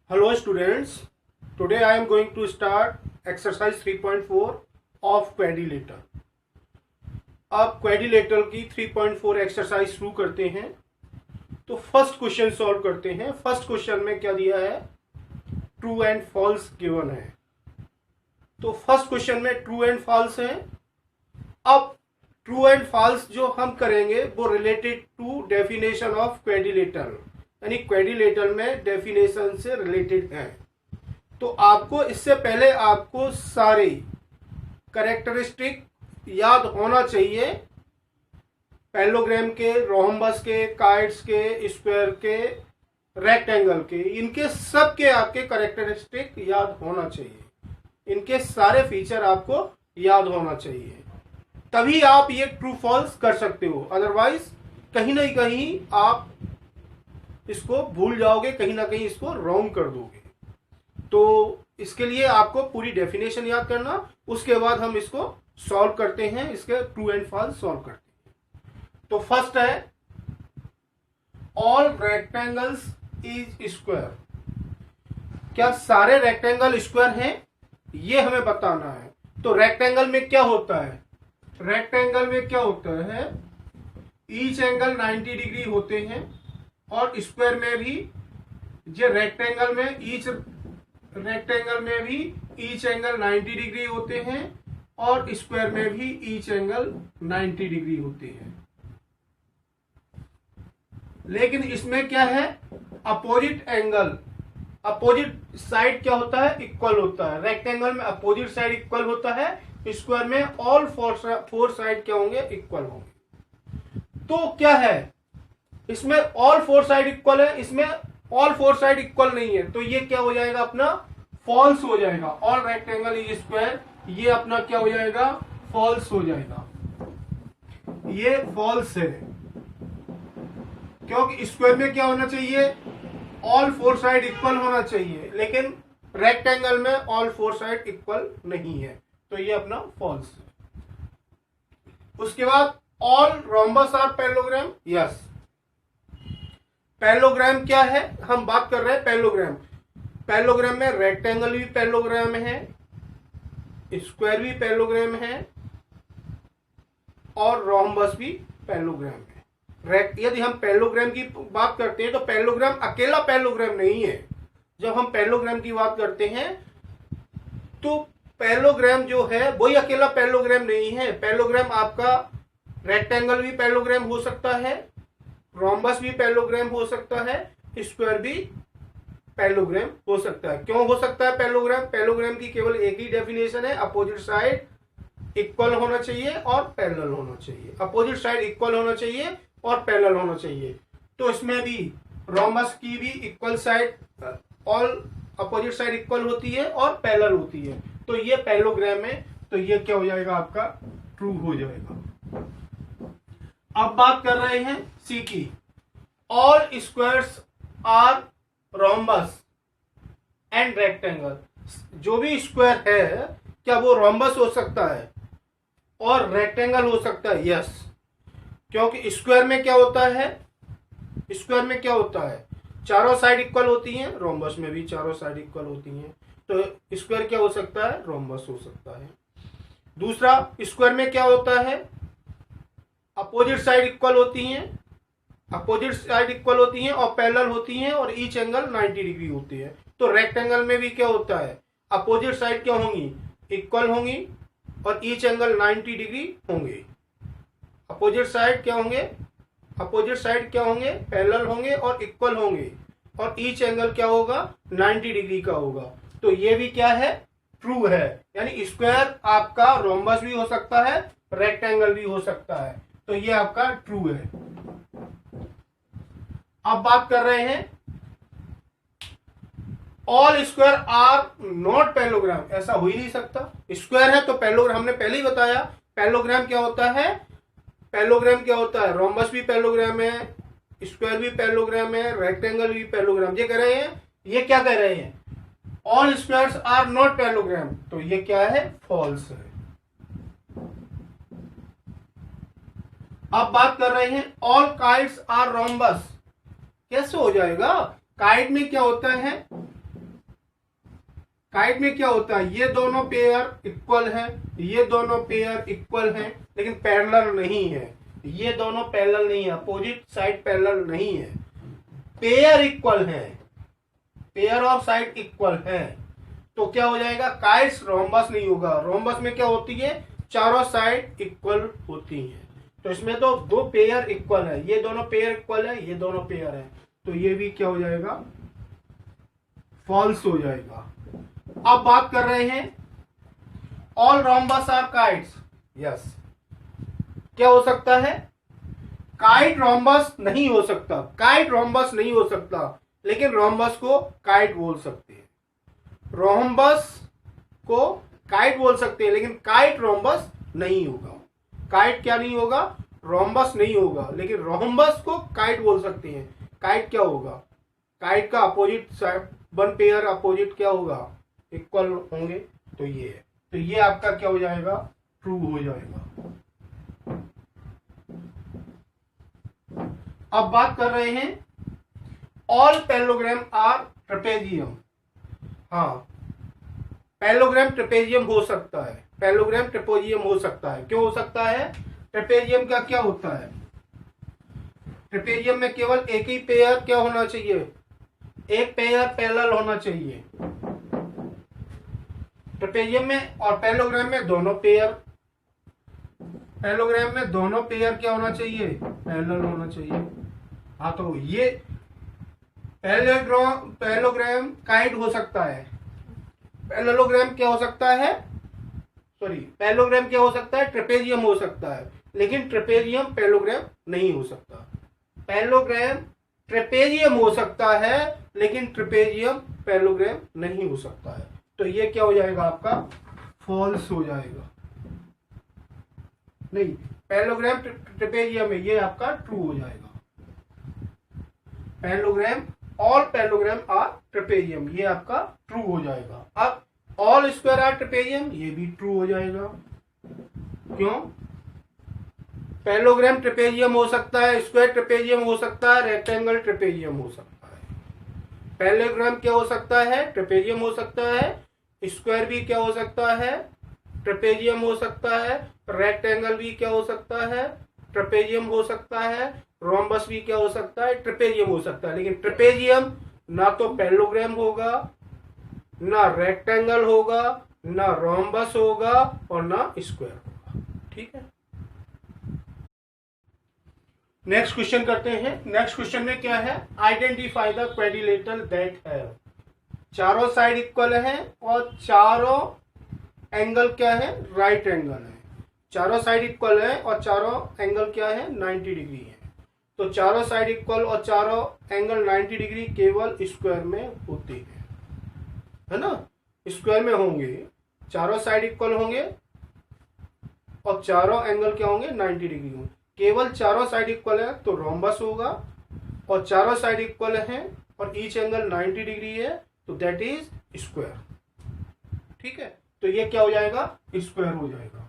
Hello students, today I am going to start exercise 3.4 of quadrilateral. अब quadrilateral की 3.4 exercise शुरू करते हैं। तो फर्स्ट क्वेश्चन सॉल्व करते हैं। फर्स्ट क्वेश्चन में क्या दिया है, ट्रू एंड फॉल्स गिवन है। तो फर्स्ट क्वेश्चन में ट्रू एंड फॉल्स है। अब ट्रू एंड फॉल्स जो हम करेंगे वो related to definition of quadrilateral, यानी क्वाड्रिलेटरल में डेफिनेशन से रिलेटेड है। तो आपको इससे पहले आपको सारे कैरेक्टरिस्टिक याद होना चाहिए, पैरेललोग्राम के, रोम्बस के, काइट्स के, स्क्वायर के, रेक्टेंगल के, इनके सब के आपके कैरेक्टरिस्टिक याद होना चाहिए। इनके सारे फीचर आपको याद होना चाहिए, तभी आप ये ट्रू फॉल्स कर सकते हो। अदरवाइज कहीं ना कहीं आप इसको भूल जाओगे, कहीं ना कहीं इसको रॉन्ग कर दोगे। तो इसके लिए आपको पूरी डेफिनेशन याद करना, उसके बाद हम इसको सॉल्व करते हैं, इसके ट्रू एंड फॉल्स सॉल्व करते हैं। तो फर्स्ट है ऑल रेक्टेंगल्स इज स्क्वायर। क्या सारे रेक्टेंगल स्क्वायर हैं, ये हमें बताना है। तो रेक्टेंगल में क्या होता है, रेक्टेंगल में क्या होता है, ईच एंगल 90 डिग्री होते हैं, और स्क्वायर में भी जो रेक्टेंगल में ईच एंगल 90 डिग्री होते हैं, और स्क्वायर में भी ईच एंगल 90 डिग्री होते हैं। लेकिन इसमें क्या है, अपोजिट एंगल, अपोजिट साइड क्या होता है, इक्वल होता है। रेक्टेंगल में अपोजिट साइड इक्वल होता है, स्क्वायर में ऑल फोर साइड क्या होंगे, इक्वल होंगे। तो क्या है, इसमें ऑल फोर साइड इक्वल है, इसमें ऑल फोर साइड इक्वल नहीं है। तो ये क्या हो जाएगा, अपना फॉल्स हो जाएगा। ऑल रेक्टेंगल इज स्क्वायर, ये अपना क्या हो जाएगा, फॉल्स हो जाएगा। ये फॉल्स है, क्योंकि स्क्वायर में क्या होना चाहिए, ऑल फोर साइड इक्वल होना चाहिए, लेकिन रेक्टेंगल में ऑल फोर साइड इक्वल नहीं है। तो ये अपना फॉल्स है। उसके बाद all rhombus are parallelogram, yes. Parallelogram क्या है, हम बात कर रहे हैं पैरेललोग्राम। पैरेललोग्राम में रेक्टेंगल भी पैरेललोग्राम है, स्क्वायर भी पैरेललोग्राम है, और रोम्बस भी पैरेललोग्राम है। यदि हम पैरेललोग्राम की बात करते हैं तो पैरेललोग्राम अकेला पैरेललोग्राम नहीं है। जब हम पैरेललोग्राम की बात करते हैं तो पैरेललोग्राम जो है वही अकेला पैरेललोग्राम नहीं है। पैरेललोग्राम आपका रेक्टेंगल भी पैरेललोग्राम हो सकता है, रोम्बस भी पैरेललोग्राम हो सकता है, स्क्वायर भी पैरेललोग्राम हो सकता है। क्यों हो सकता है पैरेललोग्राम, पैरेललोग्राम की केवल एक ही डेफिनेशन है, अपोजिट साइड इक्वल होना चाहिए और पैरेलल होना चाहिए। अपोजिट साइड इक्वल होना चाहिए और पैरेलल होना चाहिए। तो इसमें भी रोम्बस की भी equal side, all opposite side equal होती है और पैरेलल होती है। तो ये पैरेललोग्राम है, तो ये क्या हो जाएगा, आपका ट्रू हो जाएगा। अब बात कर रहे हैं सी की। All squares are rhombus and rectangle. जो भी स्क्वायर है क्या वो रोम्बस हो सकता है और रेक्टेंगल हो सकता है, यस। क्योंकि स्क्वायर में क्या होता है, स्क्वायर में क्या होता है, चारों साइड इक्वल होती हैं, रोम्बस में भी चारों साइड इक्वल होती हैं। तो स्क्वायर क्या हो सकता है, रोम्बस हो सकता है। दूसरा, स्क्वायर में क्या होता है, अपोजिट साइड इक्वल होती हैं, अपोजिट साइड इक्वल होती हैं और पैरेलल होती हैं, और ईच एंगल 90 डिग्री होती है। तो रेक्टेंगल में भी क्या होता है, अपोजिट साइड क्या होंगी, इक्वल होंगी, और ईच एंगल 90 डिग्री होंगे। अपोजिट साइड क्या होंगे, अपोजिट साइड क्या होंगे, पैरेलल होंगे और इक्वल होंगे, और ईच एंगल क्या होगा, 90 डिग्री का होगा। तो ये भी क्या है, ट्रू है। यानी स्क्वायर आपका रोम्बस भी हो सकता है, रेक्टेंगल भी हो सकता है। तो ये आपका ट्रू है। अब बात कर रहे हैं all square are not parallelogram. ऐसा हो ही नहीं सकता, स्क्वायर है तो पैरेललोग्राम, हमने पहले ही बताया पैरेललोग्राम क्या होता है। पैरेललोग्राम क्या होता है, रोम्बस भी पैरेललोग्राम है, स्क्वायर भी पैरेललोग्राम है, रेक्टेंगल भी पैरेललोग्राम। ये कह रहे हैं, ये क्या कह रहे हैं, all squares are not parallelogram. तो ये क्या है, फॉल्स है। अब बात कर रहे हैं ऑल काइट्स आर रोम्बस। कैसे हो जाएगा, काइट में क्या होता है, काइट में क्या होता है, ये दोनों पेयर इक्वल है, ये दोनों पेयर इक्वल है, लेकिन पैरेलल नहीं है, ये दोनों पैरेलल नहीं है, अपोजिट साइड पैरेलल नहीं है, पेयर इक्वल है, पेयर ऑफ साइड इक्वल है, तो क्या हो जाएगा, काइट्स रोम्बस नहीं होगा। रोम्बस में क्या होती है, चारों साइड इक्वल होती हैं, तो इसमें तो दो पेयर इक्वल है, ये दोनों पेयर इक्वल है, ये दोनों पेयर है, तो ये भी क्या हो जाएगा, फॉल्स हो जाएगा। अब बात कर रहे हैं all rhombus are kites, yes, क्या हो सकता है, काइट रोम्बस नहीं हो सकता, काइट रोम्बस नहीं हो सकता, लेकिन रोम्बस को काइट बोल सकते हैं, रोम्बस को काइट बोल सकते हैं, लेकिन काइट रोम्बस नहीं होगा। काइट क्या नहीं होगा, रोम्बस नहीं होगा, लेकिन रोम्बस को काइट बोल सकते हैं। काइट क्या होगा, काइट का opposite side, one pair opposite क्या होगा, इक्वल होंगे, तो ये है, तो ये आपका क्या हो जाएगा, ट्रू हो जाएगा। अब बात कर रहे हैं ऑल पैरेललोग्राम आर ट्रेपेजियम। हाँ, पैरेललोग्राम ट्रेपेजियम हो सकता है, पैरेललोग्राम ट्रेपेजियम हो सकता है, क्यों हो सकता है, ट्रेपेजियम का क्या होता है, ट्रेपेजियम में केवल एक ही पेयर क्या होना चाहिए, एक पेयर पैरेलल होना चाहिए ट्रेपेजियम में, और पैरेललोग्राम में दोनों पेयर, पैरेललोग्राम में दोनों पेयर क्या होना चाहिए, पैरेलल होना चाहिए। हाँ, तो ये पैरेललोग्राम काइट हो सकता है, पैरेललोग्राम क्या हो सकता है, सॉरी, पैरेललोग्राम क्या हो सकता है, ट्रेपेजियम हो सकता है, लेकिन ट्रेपेजियम पैरेललोग्राम नहीं हो सकता। पैरेललोग्राम ट्रेपेजियम हो सकता है, लेकिन ट्रेपेजियम पैरेललोग्राम नहीं हो सकता है, तो ये क्या हो जाएगा आपका, फॉल्स हो जाएगा। नहीं, पैरेललोग्राम ट्रेपेजियम है, ये आपका ट्रू हो जाएगा। Parallelogram, all parallelogram are trapezium, ये आपका ट्रू हो जाएगा। अब ऑल स्क्वायर आर ट्रेपेजियम, ये भी ट्रू हो जाएगा। क्यों, पैरेललोग्राम ट्रेपेजियम हो सकता है, स्क्वायर ट्रेपेजियम हो सकता है, रेक्टेंगल ट्रेपेजियम हो सकता है। पैरेललोग्राम क्या हो सकता है, ट्रेपेजियम हो सकता है, स्क्वायर भी क्या हो सकता है, ट्रेपेजियम हो सकता है, रेक्टेंगल भी क्या हो सकता है, ट्रेपेजियम हो सकता है, रोम्बस भी क्या हो सकता है, ट्रेपेजियम हो सकता है, लेकिन ट्रेपेजियम ना तो पैरेललोग्राम होगा, ना रेक्टेंगल होगा, ना रोम्बस होगा, और ना स्क्वायर होगा। ठीक है, नेक्स्ट क्वेश्चन करते हैं। नेक्स्ट क्वेश्चन में क्या है, identify the quadrilateral that have, चारों साइड इक्वल है और चारों एंगल क्या है, राइट एंगल है। चारों साइड इक्वल है और चारों एंगल क्या है, 90 डिग्री है। तो चारों साइड इक्वल और चारों एंगल 90 डिग्री केवल स्क्वायर में होते हैं, है ना, स्क्वायर में होंगे, चारों साइड इक्वल होंगे और चारों एंगल क्या होंगे, 90 डिग्री होंगे। केवल चारों साइड इक्वल है तो रोम्बस होगा, और चारों साइड इक्वल है और ईच एंगल 90 डिग्री है, तो दैट इज स्क्वायर। ठीक है, तो ये क्या हो जाएगा, स्क्वायर हो जाएगा।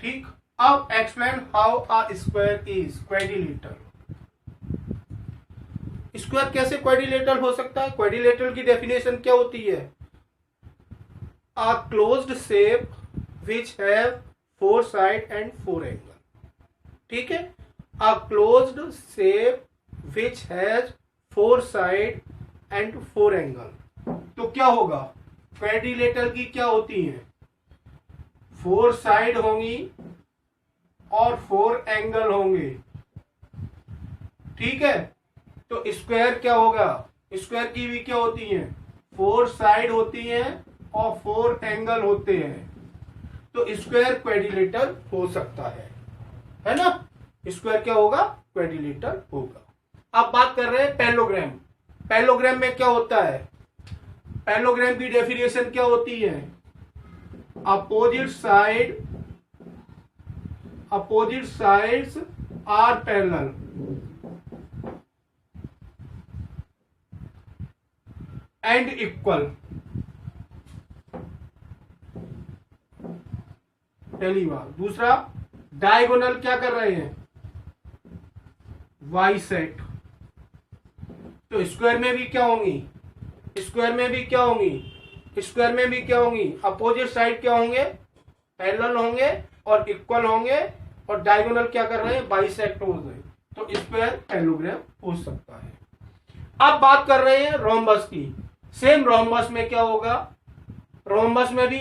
ठीक, अब explain how a square is quadrilateral. Square कैसे क्वाड्रिलेटरल हो सकता है, क्वाड्रिलेटरल की डेफिनेशन क्या होती है, a closed shape which have 4 side and 4 angle। ठीक है, a closed shape which has 4 side and 4 angle। तो क्या होगा, क्वाड्रिलेटरल की क्या होती है, 4 साइड होंगी और 4 एंगल होंगे। ठीक है, तो स्क्वायर क्या होगा, स्क्वायर की भी क्या होती है, 4 साइड होती है और 4 एंगल होते हैं, तो स्क्वायर क्वाड्रिलेटरल हो सकता है ना, स्क्वायर क्या होगा, क्वाड्रिलेटरल होगा। अब बात कर रहे हैं पैरेललोग्राम। पैरेललोग्राम में क्या होता है, पैरेललोग्राम की डेफिनेशन क्या होती है, opposite sides are parallel and equal. पहली बार। दूसरा, डायगोनल क्या कर रहे हैं, वाई सेट, तो स्क्वायर में भी क्या होंगी, स्क्वायर में भी क्या होंगी, स्क्वायर में भी क्या होंगी, अपोजिट साइड क्या होंगे, पैरेलल होंगे और इक्वल होंगे, और डायगोनल क्या कर रहे हैं, बाइसेक्ट हो रहे हैं, तो स्क्वायर पैरेललोग्राम हो सकता है। अब बात कर रहे हैं रोम्बस की। सेम रोम्बस में क्या होगा, रोम्बस में भी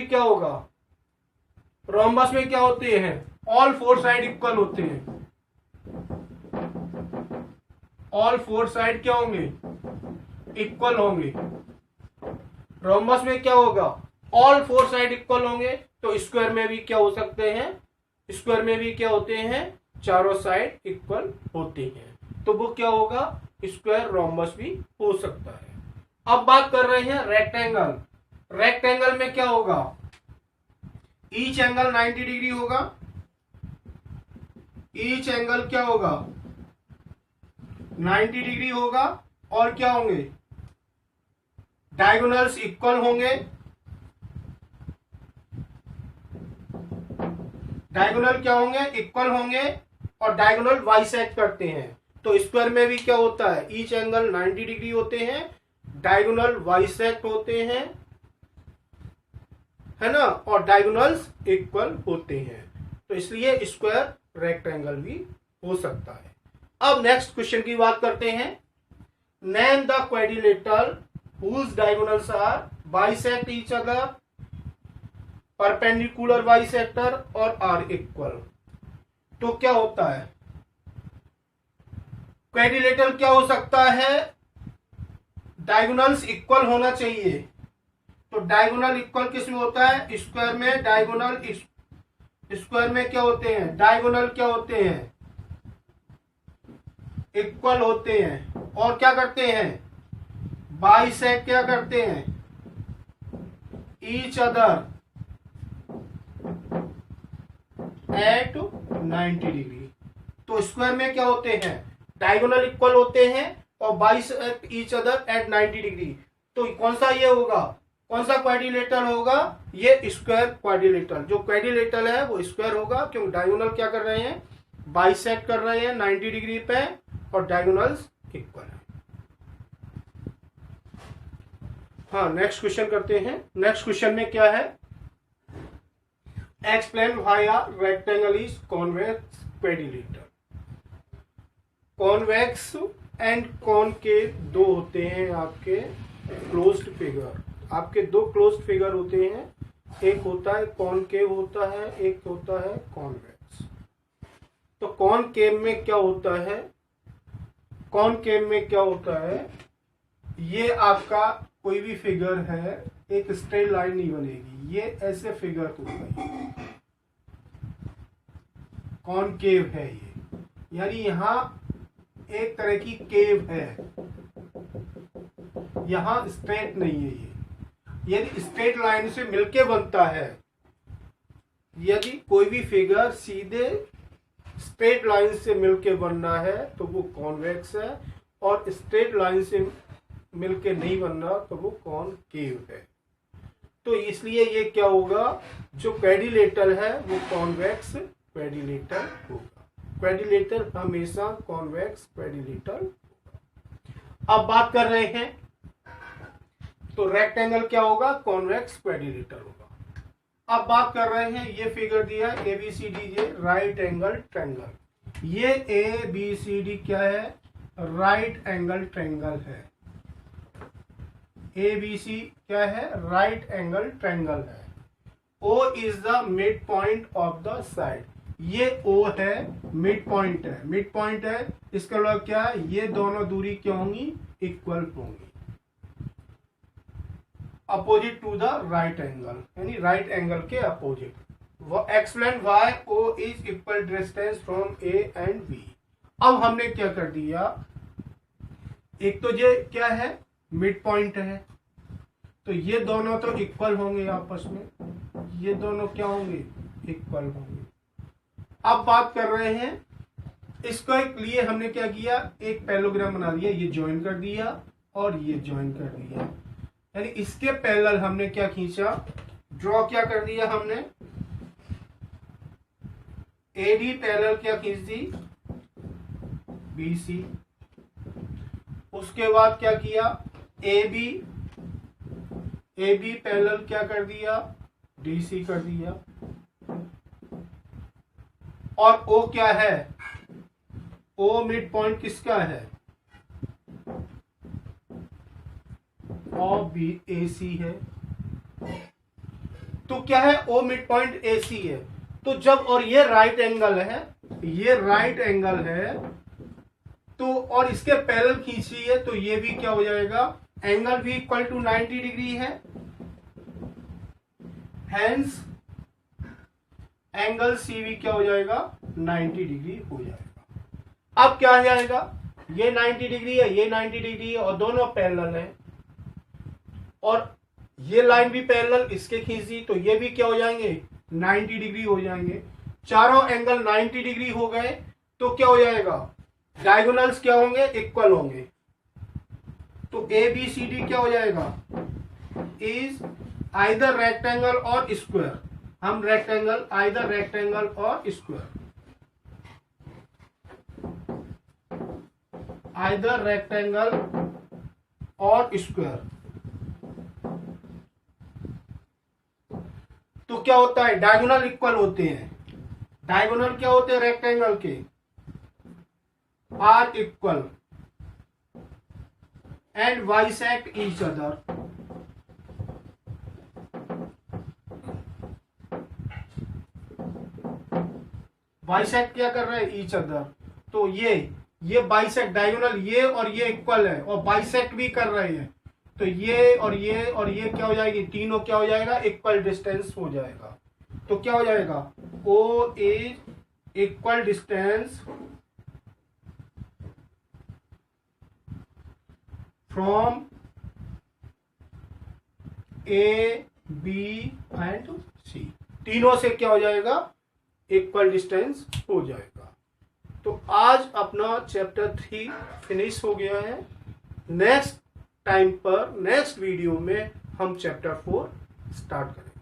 क्या होगा, रोम्बस में क्या होते हैं, ऑल फोर साइड इक्वल होते हैं, ऑल फोर साइड क्या होंगे, इक्वल होंगे। रोम्बस में क्या होगा, ऑल फोर साइड इक्वल होंगे, तो स्क्वायर में भी क्या हो सकते हैं, स्क्वायर में भी क्या होते हैं, चारों साइड इक्वल होते हैं, तो वो क्या होगा, स्क्वायर रोम्बस भी हो सकता है। अब बात कर रहे हैं रेक्टेंगल। रेक्टेंगल में क्या होगा, ईच एंगल 90 डिग्री होगा, ईच एंगल क्या होगा, 90 डिग्री होगा, और क्या होंगे, डायगोनल्स इक्वल होंगे, डायगोनल क्या होंगे, इक्वल होंगे, और डायगोनल बाइसेक्ट करते हैं। तो स्क्वायर में भी क्या होता है, ईच एंगल 90 डिग्री होते हैं, डायगोनल बाइसेक्ट होते हैं, है ना, और डायगोनल्स इक्वल होते हैं, तो इसलिए स्क्वायर रेक्टेंगल भी हो सकता है। अब नेक्स्ट क्वेश्चन की बात करते हैं। Name the quadrilateral whose diagonals are bisect each other, perpendicular bisector और आर इक्वल। तो क्या होता है, क्वाड्रिलेटरल क्या हो सकता है, डायगोनल्स इक्वल होना चाहिए। तो डायगोनल इक्वल किस में होता है, स्क्वायर में डायगोनल, स्क्वायर में क्या होते हैं, डायगोनल क्या होते हैं, इक्वल होते हैं, और क्या करते हैं, बाइसेक्ट क्या करते हैं, ईच अदर एट 90 डिग्री। तो स्क्वायर में क्या होते हैं, डायगोनल इक्वल होते हैं और bisect each other at 90 degree. तो कौन सा ये होगा, कौन सा क्वाड्रिलेटरल होगा, ये स्क्वायर क्वाड्रिलेटरल। जो क्वाड्रिलेटरल है वो स्क्वायर होगा, क्योंकि डायगोनल क्या कर रहे हैं, बाइसेक्ट कर रहे हैं 90 डिग्री पे, और डायगोनल्स इक्वल है। हाँ, नेक्स्ट क्वेश्चन करते हैं। नेक्स्ट क्वेश्चन में क्या है, explain why a rectangle is convex quadrilateral. Convex and concave दो होते हैं आपके क्लोज्ड फिगर, आपके दो क्लोज्ड फिगर होते हैं, एक होता है कॉनकेव होता है, एक होता है कॉन्वेक्स। तो कॉनकेव में क्या होता है, कॉनकेव में क्या होता है, ये आपका कोई भी फिगर है, एक स्ट्रेट लाइन नहीं बनेगी, ये ऐसे फिगर होगा, कॉनकेव है ये, यानी यहां एक तरह की केव है, यहां स्ट्रेट नहीं है ये, यदि स्ट्रेट लाइन से मिलके बनता है, यदि कोई भी फिगर सीधे स्ट्रेट लाइन से मिलके बनना है तो वो कॉन्वेक्स है, और स्ट्रेट लाइन से मिलके नहीं बनना तो वो कॉनकेव है। तो इसलिए ये क्या होगा, जो क्वाड्रिलेटरल है वो कॉन्वेक्स क्वाड्रिलेटरल होगा, क्वाड्रिलेटरल हमेशा कॉन्वेक्स क्वाड्रिलेटरल होगा। अब बात कर रहे हैं, तो रेक्टेंगल क्या होगा, कॉन्वेक्स क्वाड्रिलेटरल होगा। अब बात कर रहे हैं, ये फिगर दिया है ABCD राइट एंगल ट्रायंगल। ये ABCD क्या है, राइट एंगल ट्रायंगल है, ABC क्या है, राइट एंगल ट्रायंगल है। O is the mid point of the side, ये O है, मिड पॉइंट है, मिड पॉइंट है, इसका मतलब क्या है, ये दोनों दूरी क्या होंगी, इक्वल होंगी, opposite to the right angle, यानी राइट एंगल के अपोजिट। वो explain why O is equal distance from A and B। अब हमने क्या कर दिया, एक तो ये क्या है, मिड पॉइंट है, तो ये दोनों तो इक्वल होंगे आपस में, ये दोनों क्या होंगे, इक्वल होंगे। अब बात कर रहे हैं, इसको लिए हमने क्या किया, एक पैरेललोग्राम बना लिया, ये ज्वाइन कर दिया और ये ज्वाइन कर दिया, यानी इसके पैरेलल हमने क्या खींचा, ड्रॉ क्या कर दिया हमने, AD पैरेलल क्या खींच दी, BC, उसके बाद क्या किया, ए बी पैरेलल क्या कर दिया, डीसी कर दिया। और ओ क्या है, ओ मिड पॉइंट किसका है, और बी एसी है। तो क्या है, ओ मिड पॉइंट एसी है। तो जब, और ये राइट एंगल है, ये राइट एंगल है, तो और इसके पैरेलल खींची है, तो ये भी क्या हो जाएगा, एंगल भी इक्वल टू 90 डिग्री है, हेंस एंगल सी भी क्या हो जाएगा, 90 डिग्री हो जाएगा। अब क्या आ जाएगा, ये 90 डिग्री है, ये 90 डिग्री है, और दोनों पैरेलल है, और ये लाइन भी पैरेलल इसके खींच दी, तो ये भी क्या हो जाएंगे, 90 डिग्री हो जाएंगे। चारों एंगल 90 डिग्री हो गए, तो क्या हो जाएगा, डायगोनल्स क्या होंगे, इक्वल होंगे। तो ए बी सी डी क्या हो जाएगा, इज आइदर रेक्टेंगल और स्क्वायर। हम रेक्टेंगल, आइदर रेक्टेंगल और स्क्वायर, आइदर रेक्टेंगल और स्क्वायर। तो क्या होता है, डायगोनल इक्वल होते हैं। डायगोनल क्या होते हैं रेक्टेंगल के, are equal and bisect each other. Bisect क्या कर रहे हैं, ईच अदर। तो ये बाइसेक्ट, डायगोनल ये और ये इक्वल है, और बाइसेक्ट भी कर रहे हैं, तो ये और ये और ये क्या हो जाएगी, तीनों क्या हो जाएगा, इक्वल डिस्टेंस हो जाएगा। तो क्या हो जाएगा, O is equal distance from A B and C, तीनों से क्या हो जाएगा, इक्वल डिस्टेंस हो जाएगा। तो आज अपना चैप्टर 3 फिनिश हो गया है। नेक्स्ट टाइम पर, नेक्स्ट वीडियो में हम चैप्टर 4 स्टार्ट करेंगे।